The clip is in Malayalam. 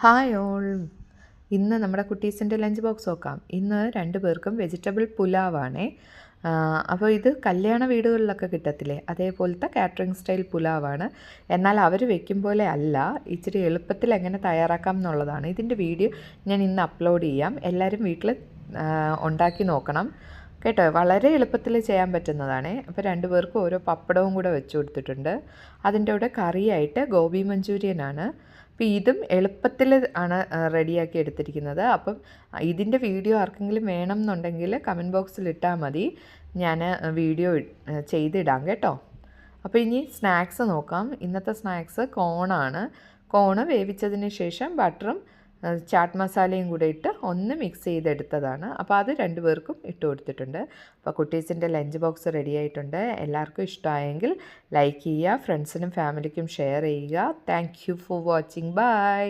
Hi all. ഇന്ന് നമ്മുടെ കുട്ടീസിൻ്റെ ലഞ്ച് ബോക്സ് നോക്കാം. ഇന്ന് 2 പേർക്കും വെജിറ്റബിൾ പുലാവാണേ. അപ്പോൾ ഇത് കല്യാണ വീടുകളിലൊക്കെ കിട്ടത്തില്ലേ, അതേപോലത്തെ കാറ്ററിംഗ് സ്റ്റൈൽ പുലാവാണ്. എന്നാൽ അവർ വെക്കും പോലെ അല്ല, ഇച്ചിരി എളുപ്പത്തിൽ എങ്ങനെ തയ്യാറാക്കാം എന്നുള്ളതാണ്. ഇതിൻ്റെ വീഡിയോ ഞാൻ ഇന്ന് അപ്ലോഡ് ചെയ്യാം. എല്ലാവരും വീട്ടിൽ ഉണ്ടാക്കി നോക്കണം കേട്ടോ. വളരെ എളുപ്പത്തിൽ ചെയ്യാൻ പറ്റുന്നതാണ്. അപ്പോൾ 2 പേർക്കും ഓരോ പപ്പടവും കൂടെ വെച്ച് കൊടുത്തിട്ടുണ്ട്. അതിൻ്റെ കൂടെ കറിയായിട്ട് ഗോബി മഞ്ചൂരിയനാണ്. അപ്പോൾ ഇതും എളുപ്പത്തിൽ ആണ് റെഡിയാക്കി എടുത്തിരിക്കുന്നത്. അപ്പം ഇതിൻ്റെ വീഡിയോ ആർക്കെങ്കിലും വേണം എന്നുണ്ടെങ്കിൽ കമൻറ്റ് ബോക്സിൽ ഇട്ടാൽ മതി, ഞാൻ വീഡിയോ ചെയ്തിടാം കേട്ടോ. അപ്പോൾ ഇനി സ്നാക്സ് നോക്കാം. ഇന്നത്തെ സ്നാക്സ് കോണാണ്. കോണ് വേവിച്ചതിന് ശേഷം ബട്ടറും ചാട്ട് മസാലയും കൂടെ ഇട്ട് ഒന്ന് മിക്സ് ചെയ്തെടുത്തതാണ്. അപ്പോൾ അത് 2 പേർക്കും ഇട്ട് കൊടുത്തിട്ടുണ്ട്. അപ്പോൾ കുട്ടീസിൻ്റെ ലഞ്ച് ബോക്സ് റെഡി ആയിട്ടുണ്ട്. എല്ലാവർക്കും ഇഷ്ടമായെങ്കിൽ ലൈക്ക് ചെയ്യുക, ഫ്രണ്ട്സിനും ഫാമിലിക്കും ഷെയർ ചെയ്യുക. Thank you for watching. By.